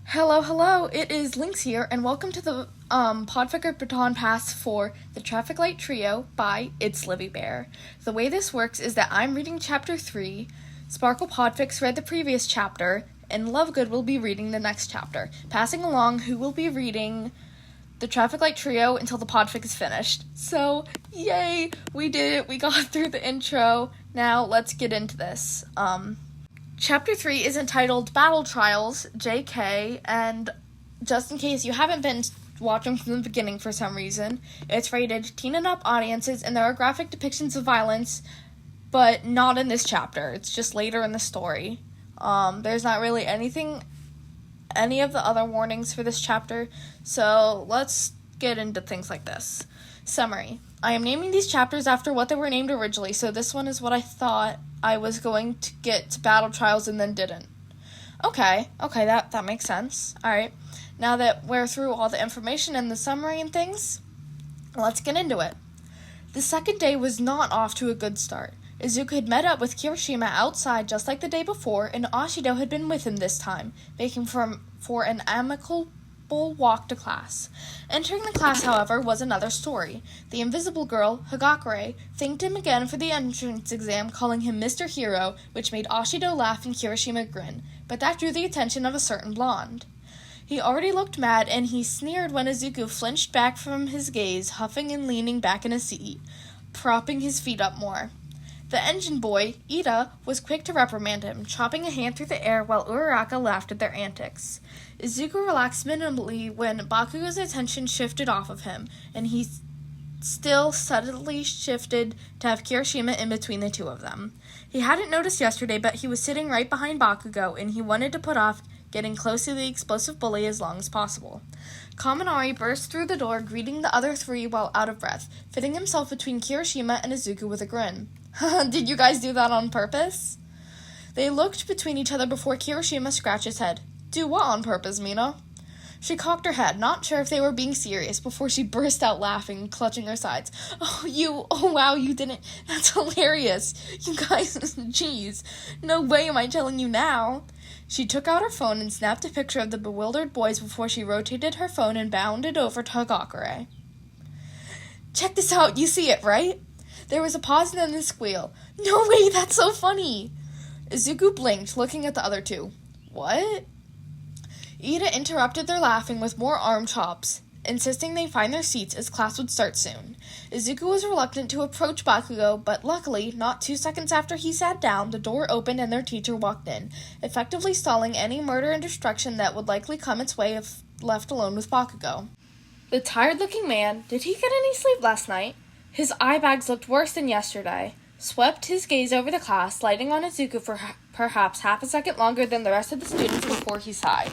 Hello, it is Lynx here, and welcome to the Podficcers Baton Pass for the Traffic Light Trio by It's Livy Bear. The way this works is that I'm reading Chapter 3, Sparkle Podfics read the previous chapter, and Lovegood will be reading the next chapter, passing along who will be reading the Traffic Light Trio until the Podfic is finished. So, yay, we did it, we got through the intro. Now, let's get into this. Chapter 3 is entitled Battle Trials, JK, and just in case you haven't been watching from the beginning for some reason, it's rated teen and up audiences, and there are graphic depictions of violence, but not in this chapter. It's just later in the story. There's not really any of the other warnings for this chapter, so let's get into things like this. Summary. I am naming these chapters after what they were named originally, so this one is what I thought I was going to get to Battle Trials and then didn't. Okay, that makes sense. Alright, now that we're through all the information and the summary and things, let's get into it. The second day was not off to a good start. Izuku had met up with Kirishima outside just like the day before, and Ashido had been with him this time, making for an amicable walk to class. Entering the class, however, was another story. The invisible girl, Hagakure, thanked him again for the entrance exam, calling him Mr. Hero, which made Ashido laugh and Kirishima grin, but that drew the attention of a certain blonde. He already looked mad, and he sneered when Izuku flinched back from his gaze, huffing and leaning back in his seat, propping his feet up more. The engine boy, Ida, was quick to reprimand him, chopping a hand through the air while Uraraka laughed at their antics. Izuku relaxed minimally when Bakugo's attention shifted off of him, and he still subtly shifted to have Kirishima in between the two of them. He hadn't noticed yesterday, but he was sitting right behind Bakugo, and he wanted to put off getting close to the explosive bully as long as possible. Kaminari burst through the door, greeting the other three while out of breath, fitting himself between Kirishima and Izuku with a grin. Did you guys do that on purpose? They looked between each other before Kirishima scratched his head. Do what on purpose, Mina? She cocked her head, not sure if they were being serious, before she burst out laughing, clutching her sides. Oh wow, you didn't. That's hilarious. You guys, jeez. No way am I telling you now. She took out her phone and snapped a picture of the bewildered boys before she rotated her phone and bounded over to Hagakure. Check this out, you see it, right? There was a pause and then a squeal. No way, that's so funny. Izuku blinked, looking at the other two. What? Ida interrupted their laughing with more arm chops, insisting they find their seats as class would start soon. Izuku was reluctant to approach Bakugo, but luckily, not 2 seconds after he sat down, the door opened and their teacher walked in, effectively stalling any murder and destruction that would likely come its way if left alone with Bakugo. The tired-looking man, did he get any sleep last night? His eye bags looked worse than yesterday, swept his gaze over the class, lighting on Izuku for perhaps half a second longer than the rest of the students before he sighed.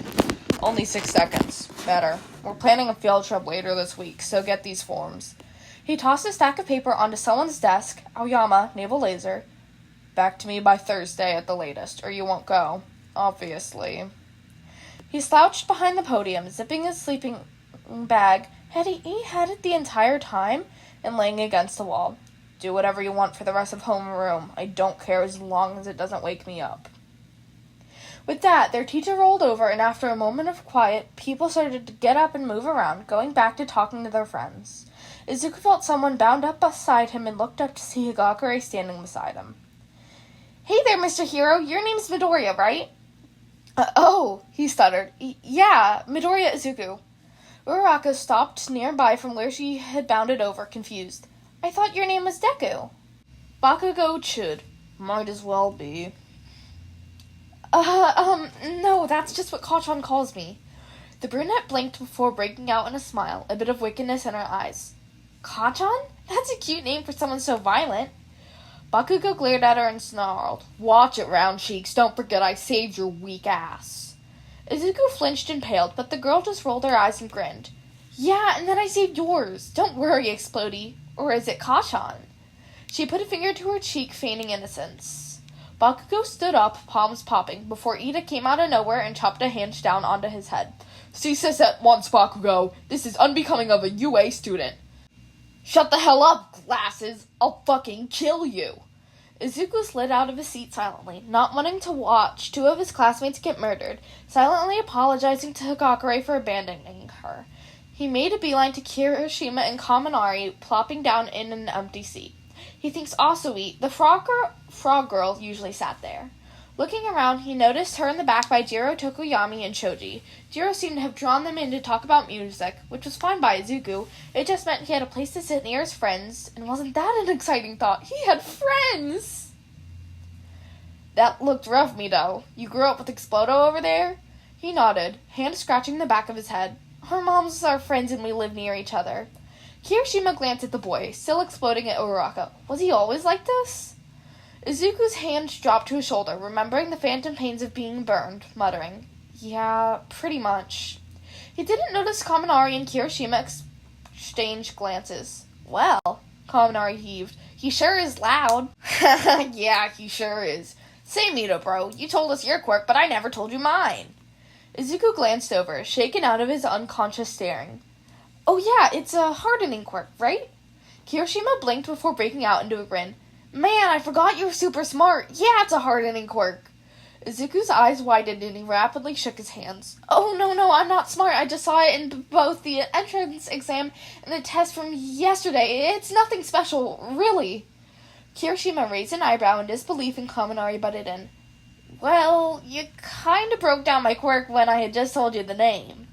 Only 6 seconds. Better. We're planning a field trip later this week, so get these forms. He tossed a stack of paper onto someone's desk. Aoyama, naval laser. Back to me by Thursday at the latest, or you won't go. Obviously. He slouched behind the podium, zipping his sleeping bag. Had he had it the entire time? And laying against the wall. Do whatever you want for the rest of homeroom. I don't care as long as it doesn't wake me up. With that, their teacher rolled over, and after a moment of quiet, people started to get up and move around, going back to talking to their friends. Izuku felt someone bound up beside him and looked up to see Hagakure standing beside him. Hey there, Mr. Hero. Your name's Midoriya, right? He stuttered. Yeah, Midoriya Izuku. Uraraka stopped nearby from where she had bounded over, confused. I thought your name was Deku. Bakugo chewed. Might as well be. No, that's just what Kachan calls me. The brunette blinked before breaking out in a smile, a bit of wickedness in her eyes. Kachan? That's a cute name for someone so violent. Bakugo glared at her and snarled. Watch it, round cheeks. Don't forget I saved your weak ass. Izuku flinched and paled, but the girl just rolled her eyes and grinned. Yeah, and then I saved yours. Don't worry, Explodey. Or is it Kachan? She put a finger to her cheek, feigning innocence. Bakugo stood up, palms popping, before Ida came out of nowhere and chopped a hand down onto his head. Cease this at once, Bakugo. This is unbecoming of a UA student. Shut the hell up, glasses. I'll fucking kill you. Izuku slid out of his seat silently, not wanting to watch two of his classmates get murdered, silently apologizing to Higakure for abandoning her. He made a beeline to Kirishima and Kaminari, plopping down in an empty seat. He thinks Asui, the frog girl, usually sat there. Looking around, he noticed her in the back by Jiro, Tokoyami, and Shoji. Jiro seemed to have drawn them in to talk about music, which was fine by Izuku. It just meant he had a place to sit near his friends, and wasn't that an exciting thought? He had friends! That looked rough, Mito. You grew up with Explodo over there? He nodded, hand scratching the back of his head. Her moms are friends and we live near each other. Kirishima glanced at the boy, still exploding at Uraraka. Was he always like this? Izuku's hand dropped to his shoulder, remembering the phantom pains of being burned, muttering, Yeah, pretty much. He didn't notice Kaminari and Kirishima exchange glances. Well, Kaminari heaved, he sure is loud. Yeah, he sure is. Say, Mito, bro, you told us your quirk, but I never told you mine. Izuku glanced over, shaken out of his unconscious staring. Oh yeah, it's a hardening quirk, right? Kirishima blinked before breaking out into a grin. Man, I forgot you were super smart. Yeah, it's a hardening quirk. Izuku's eyes widened and he rapidly shook his hands. Oh, no, I'm not smart. I just saw it in both the entrance exam and the test from yesterday. It's nothing special, really. Kirishima raised an eyebrow in disbelief and Kaminari butted in. Well, you kind of broke down my quirk when I had just told you the name.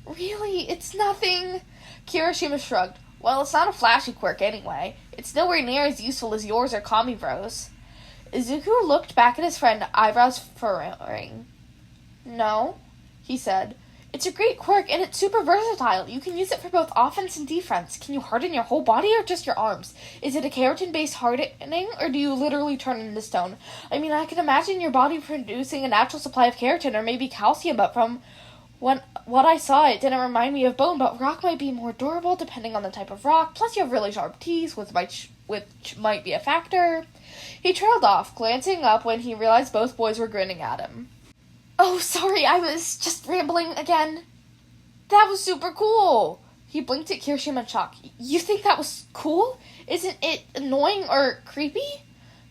Really? It's nothing? Kirishima shrugged. Well, it's not a flashy quirk anyway. It's nowhere near as useful as yours or Kami Bros. Izuku looked back at his friend, eyebrows furrowing. No, he said. It's a great quirk and it's super versatile. You can use it for both offense and defense. Can you harden your whole body or just your arms? Is it a keratin-based hardening or do you literally turn into stone? I mean, I can imagine your body producing a natural supply of keratin or maybe calcium, but from what I saw, it didn't remind me of bone, but rock might be more durable depending on the type of rock. Plus, you have really sharp teeth, which might be a factor. He trailed off, glancing up when he realized both boys were grinning at him. Oh, sorry, I was just rambling again. That was super cool. He blinked at Kirishima in shock. You think that was cool? Isn't it annoying or creepy?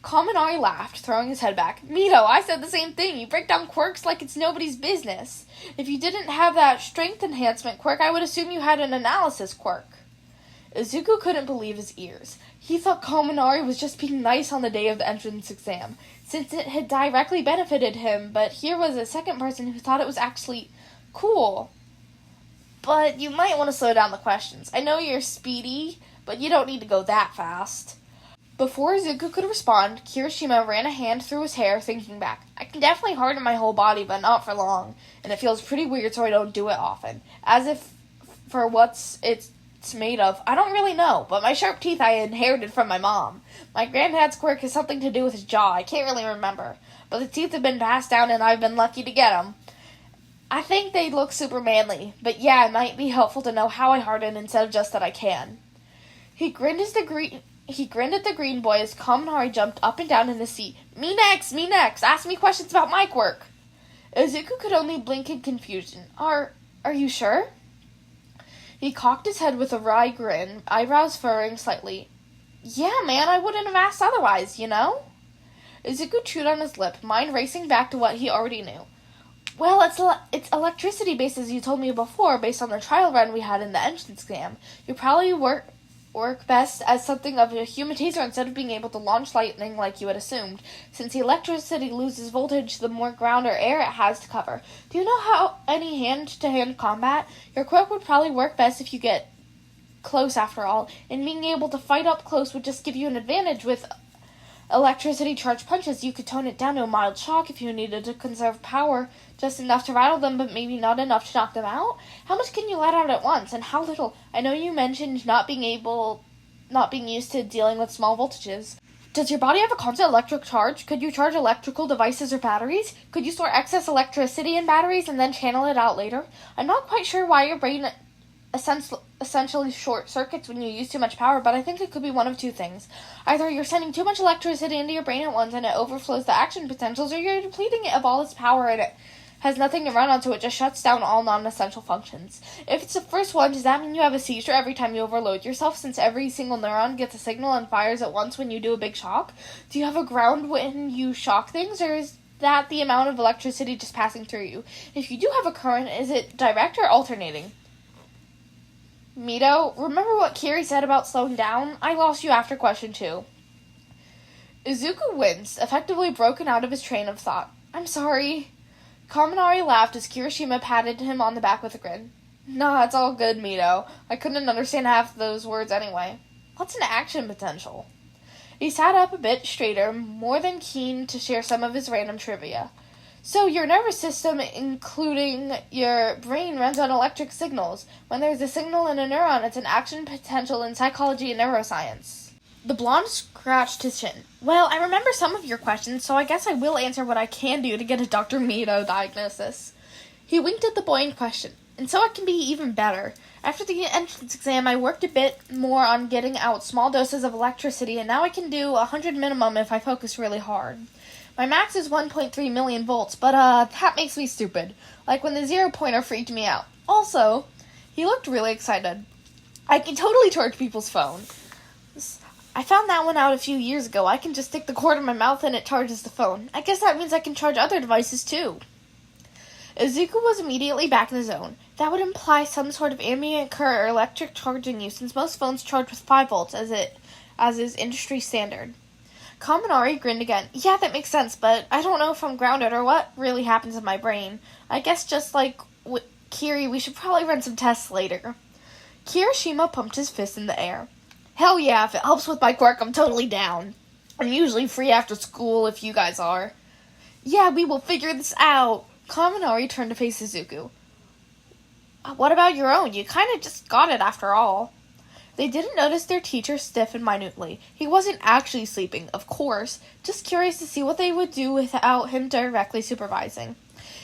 Kaminari laughed, throwing his head back. Mito, I said the same thing. You break down quirks like it's nobody's business. If you didn't have that strength enhancement quirk, I would assume you had an analysis quirk. Izuku couldn't believe his ears. He thought Kaminari was just being nice on the day of the entrance exam, since it had directly benefited him, but here was a second person who thought it was actually cool. But you might want to slow down the questions. I know you're speedy, but you don't need to go that fast. Before Izuku could respond, Kirishima ran a hand through his hair, thinking back. I can definitely harden my whole body, but not for long, and it feels pretty weird, so I don't do it often. As if for what's it's made of, I don't really know, but my sharp teeth I inherited from my mom. My granddad's quirk has something to do with his jaw. I can't really remember, but the teeth have been passed down, and I've been lucky to get them. I think they look super manly, but yeah, it might be helpful to know how I harden instead of just that I can. He grinned at the green boy as Kaminari jumped up and down in the seat. Me next! Ask me questions about my quirk! Izuku could only blink in confusion. Are you sure? He cocked his head with a wry grin, eyebrows furrowing slightly. Yeah, man, I wouldn't have asked otherwise, you know? Izuku chewed on his lip, mind racing back to what he already knew. Well, it's electricity-based as you told me before, based on the trial run we had in the entrance exam. You probably work best as something of a human taser instead of being able to launch lightning like you had assumed, since the electricity loses voltage the more ground or air it has to cover. Do you know how any hand-to-hand combat? Your quirk would probably work best if you get close after all, and being able to fight up close would just give you an advantage. With electricity charged punches, you could tone it down to a mild shock if you needed to conserve power, just enough to rattle them, but maybe not enough to knock them out? How much can you let out at once, and how little? I know you mentioned not being used to dealing with small voltages. Does your body have a constant electric charge? Could you charge electrical devices or batteries? Could you store excess electricity in batteries and then channel it out later? I'm not quite sure why your brain essentially short circuits when you use too much power, but I think it could be one of two things. Either you're sending too much electricity into your brain at once and it overflows the action potentials, or you're depleting it of all its power and it has nothing to run onto, it just shuts down all non-essential functions. If it's the first one, does that mean you have a seizure every time you overload yourself, since every single neuron gets a signal and fires at once when you do a big shock? Do you have a ground when you shock things, or is that the amount of electricity just passing through you? If you do have a current, is it direct or alternating? Mito, remember what Kiri said about slowing down? I lost you after question 2. Izuku winced, effectively broken out of his train of thought. I'm sorry. Kaminari laughed as Kirishima patted him on the back with a grin. Nah, it's all good, Mito. I couldn't understand half those words anyway. What's an action potential? He sat up a bit straighter, more than keen to share some of his random trivia. So your nervous system, including your brain, runs on electric signals. When there's a signal in a neuron, it's an action potential in psychology and neuroscience. The blonde scratched his chin. Well, I remember some of your questions, so I guess I will answer what I can do to get a Dr. Mito diagnosis. He winked at the boy in question. And so it can be even better. After the entrance exam, I worked a bit more on getting out small doses of electricity, and now I can do 100 minimum if I focus really hard. My max is 1.3 million volts, but that makes me stupid. Like when the 0-pointer freaked me out. Also, he looked really excited. I can totally charge people's phone. I found that one out a few years ago. I can just stick the cord in my mouth and it charges the phone. I guess that means I can charge other devices too. Izuku was immediately back in the zone. That would imply some sort of ambient current or electric charging use, since most phones charge with 5 volts as is industry standard. Kaminari grinned again. Yeah, that makes sense, but I don't know if I'm grounded or what really happens in my brain. I guess just like Kiri, we should probably run some tests later. Kirishima pumped his fist in the air. Hell yeah, if it helps with my quirk, I'm totally down. I'm usually free after school if you guys are. Yeah, we will figure this out. Kaminari turned to face Izuku. What about your own? You kind of just got it after all. They didn't notice their teacher stiffen minutely. He wasn't actually sleeping, of course, just curious to see what they would do without him directly supervising.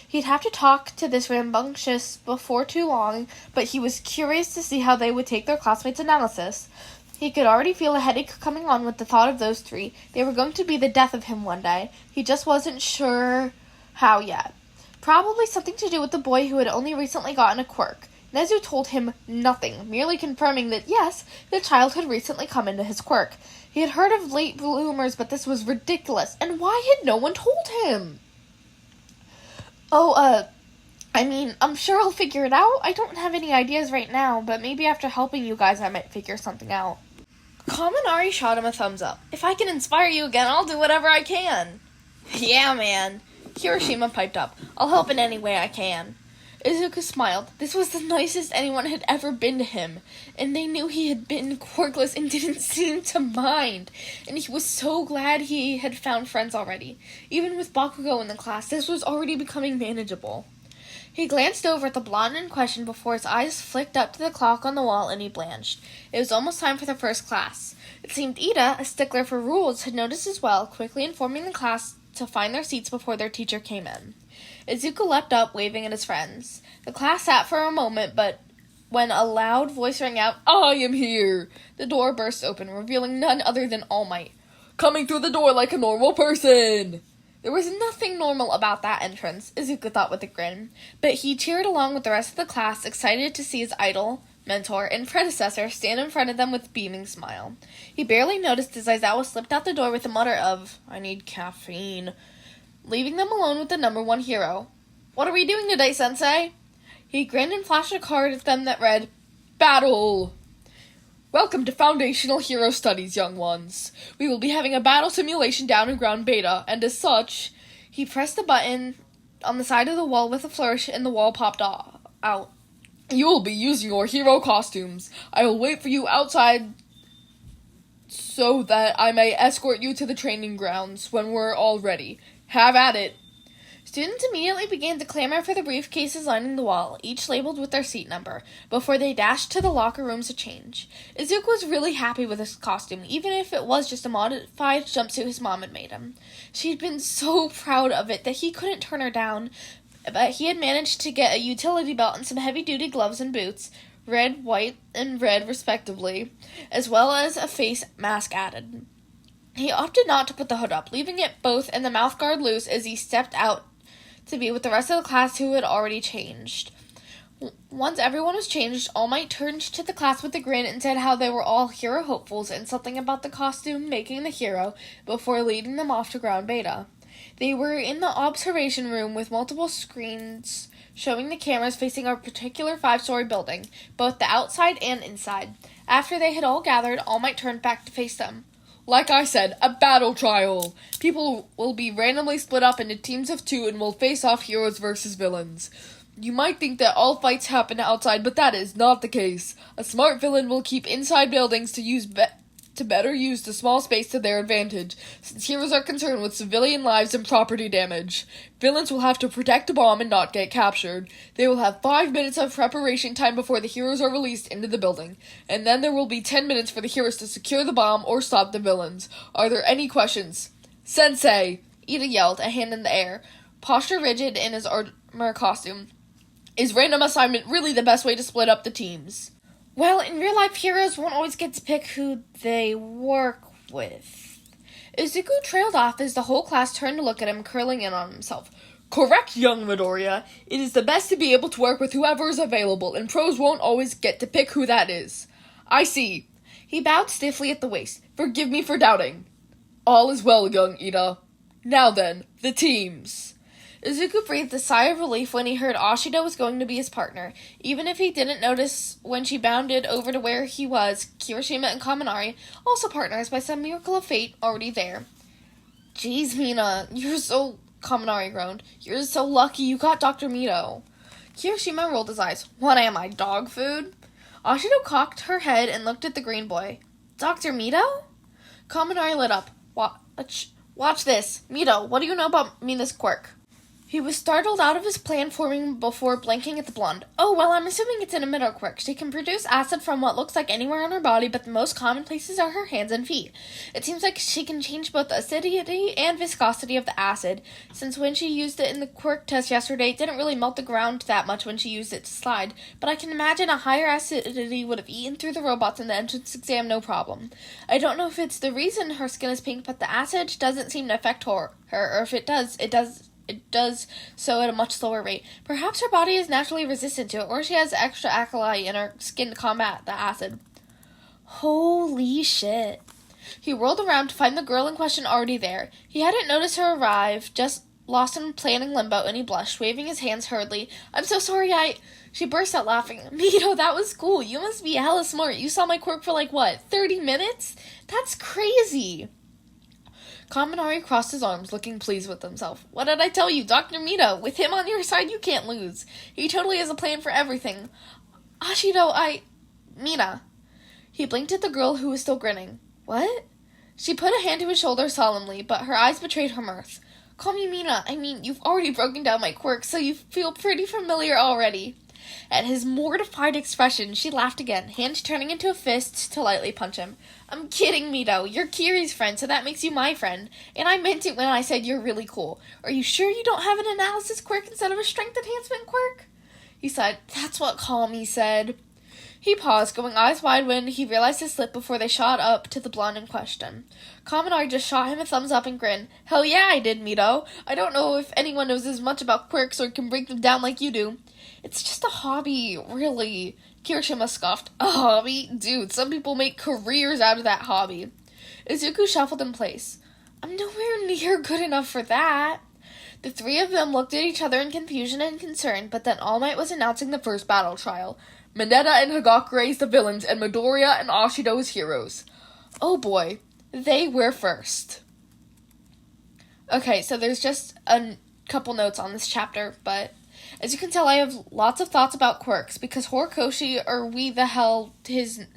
He'd have to talk to this rambunctious before too long, but he was curious to see how they would take their classmates' analysis. He could already feel a headache coming on with the thought of those 3. They were going to be the death of him one day. He just wasn't sure how yet. Probably something to do with the boy who had only recently gotten a quirk. Nezu told him nothing, merely confirming that, yes, the child had recently come into his quirk. He had heard of late bloomers, but this was ridiculous, and why had no one told him? I'm sure I'll figure it out. I don't have any ideas right now, but maybe after helping you guys I might figure something out. Kaminari shot him a thumbs up. If I can inspire you again, I'll do whatever I can. Yeah, man. Kirishima piped up. I'll help in any way I can. Izuku smiled. This was the nicest anyone had ever been to him, and they knew he had been quirkless and didn't seem to mind, and he was so glad he had found friends already. Even with Bakugo in the class, this was already becoming manageable. He glanced over at the blonde in question before his eyes flicked up to the clock on the wall, and he blanched. It was almost time for the first class. It seemed Ida, a stickler for rules, had noticed as well, quickly informing the class to find their seats before their teacher came in. Izuku leapt up, waving at his friends. The class sat for a moment, but when a loud voice rang out, I am here! The door burst open, revealing none other than All Might. Coming through the door like a normal person! There was nothing normal about that entrance, Izuku thought with a grin, but he cheered along with the rest of the class, excited to see his idol, mentor, and predecessor stand in front of them with a beaming smile. He barely noticed as Aizawa slipped out the door with a mutter of, I need caffeine, leaving them alone with the number 1 hero. What are we doing today, Sensei? He grinned and flashed a card at them that read, Battle! Welcome to Foundational Hero Studies, young ones. We will be having a battle simulation down in Ground Beta, and as such, he pressed the button on the side of the wall with a flourish, and the wall popped out. You will be using your hero costumes. I will wait for you outside so that I may escort you to the training grounds when we're all ready. Have at it. Students immediately began to clamor for the briefcases lining the wall, each labeled with their seat number, before they dashed to the locker rooms to change. Izuku was really happy with his costume, even if it was just a modified jumpsuit his mom had made him. She'd been so proud of it that he couldn't turn her down, but he had managed to get a utility belt and some heavy-duty gloves and boots, red, white, and red respectively, as well as a face mask added. He opted not to put the hood up, leaving it both and the mouthguard loose as he stepped out to be with the rest of the class who had already changed. Once everyone was changed, All Might turned to the class with a grin and said how they were all hero hopefuls and something about the costume making the hero before leading them off to ground beta. They were in the observation room with multiple screens showing the cameras facing a particular 5-story building, both the outside and inside. After they had all gathered, All Might turned back to face them. Like I said, a battle trial. People will be randomly split up into teams of 2 and will face off heroes versus villains. You might think that all fights happen outside, but that is not the case. A smart villain will keep inside buildings to better use the small space to their advantage, since heroes are concerned with civilian lives and property damage. Villains will have to protect a bomb and not get captured. They will have 5 minutes of preparation time before the heroes are released into the building, and then there will be 10 minutes for the heroes to secure the bomb or stop the villains. Are there any questions? Sensei! Ida yelled, a hand in the air, posture rigid in his armor costume. Is random assignment really the best way to split up the teams? Well, in real life, heroes won't always get to pick who they work with. Izuku trailed off as the whole class turned to look at him, curling in on himself. Correct, young Midoriya. It is the best to be able to work with whoever is available, and pros won't always get to pick who that is. I see. He bowed stiffly at the waist. Forgive me for doubting. All is well, young Ida. Now then, the teams. Izuku breathed a sigh of relief when he heard Ashido was going to be his partner. Even if he didn't notice when she bounded over to where he was, Kirishima and Kaminari, also partners by some miracle of fate, already there. Jeez, Mina, Kaminari groaned. You're so lucky you got Dr. Mito. Kirishima rolled his eyes. What am I, dog food? Ashido cocked her head and looked at the green boy. Dr. Mito? Kaminari lit up. Watch this. Mito, what do you know about Mina's quirk? He was startled out of his plan forming before blinking at the blonde. Oh, well, I'm assuming it's an emitter quirk. She can produce acid from what looks like anywhere on her body, but the most common places are her hands and feet. It seems like she can change both the acidity and viscosity of the acid, since when she used it in the quirk test yesterday, it didn't really melt the ground that much when she used it to slide, but I can imagine a higher acidity would have eaten through the robots in the entrance exam no problem. I don't know if it's the reason her skin is pink, but the acid doesn't seem to affect her, or if it does, it does so at a much slower rate. Perhaps her body is naturally resistant to it, or she has extra alkali in her skin to combat the acid. Holy shit. He whirled around to find the girl in question already there. He hadn't noticed her arrive, just lost in planning limbo, and he blushed, waving his hands hurriedly. I'm so sorry, She burst out laughing. Mito, that was cool. You must be hella smart. You saw my quirk for 30 minutes? That's crazy. Kaminari crossed his arms, looking pleased with himself. What did I tell you, Dr. Mito? With him on your side, you can't lose. He totally has a plan for everything. Ashido, Mina. He blinked at the girl who was still grinning. What? She put a hand to his shoulder solemnly, but her eyes betrayed her mirth. Call me Mina. I mean, you've already broken down my quirk, so you feel pretty familiar already. At his mortified expression, she laughed again, hand turning into a fist to lightly punch him. I'm kidding, Mito. You're Kiri's friend, so that makes you my friend. And I meant it when I said you're really cool. Are you sure you don't have an analysis quirk instead of a strength enhancement quirk? He sighed. That's what Kami said. He paused, going eyes wide when he realized his slip before they shot up to the blonde in question. Kaminari just shot him a thumbs up and grinned. Hell yeah, I did, Mito. I don't know if anyone knows as much about quirks or can break them down like you do. It's just a hobby, really. Kirishima scoffed. A hobby? Dude, some people make careers out of that hobby. Izuku shuffled in place. I'm nowhere near good enough for that. The three of them looked at each other in confusion and concern, but then All Might was announcing the first battle trial. Mineta and Hagakure as the villains, and Midoriya and Ashido as heroes. Oh boy, they were first. Okay, so there's just a couple notes on this chapter, but as you can tell, I have lots of thoughts about quirks, because Horikoshi, or we the hell his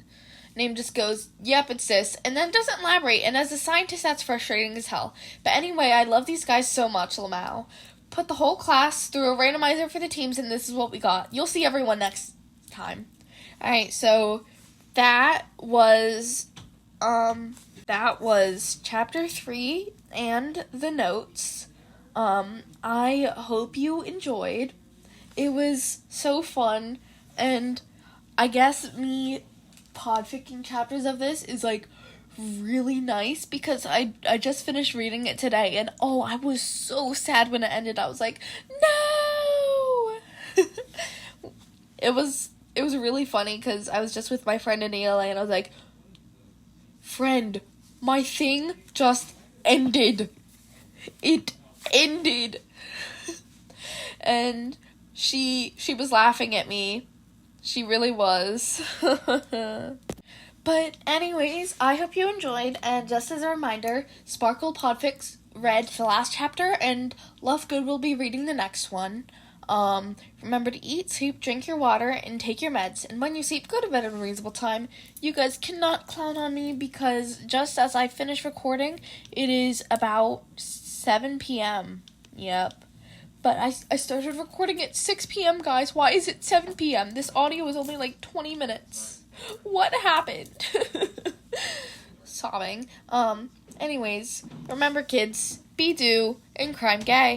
name just goes, yep, it's this, and then doesn't elaborate, and as a scientist, that's frustrating as hell. But anyway, I love these guys so much, Lamau. Put the whole class through a randomizer for the teams, and this is what we got. You'll see everyone next time. Alright, so that was chapter 3 and the notes. I hope you enjoyed. It was so fun, and I guess me podficking chapters of this is really nice because I just finished reading it today, and oh, I was so sad when it ended. I was like, no! It was really funny because I was just with my friend in ELA, and I was like, friend, my thing just ended. It ended. And she was laughing at me. She really was. But anyways, I hope you enjoyed, and just as a reminder, Sparkle Podfics read the last chapter, and Love Good will be reading the next one. Remember to eat, sleep, drink your water, and take your meds. And when you sleep, go to bed at a reasonable time. You guys cannot clown on me because just as I finish recording, it is about 7 p.m. Yep. But I started recording at 6 p.m., guys. Why is it 7 p.m.? This audio is only like 20 minutes. What happened? Sobbing. Anyways, remember kids, be do, and crime gay.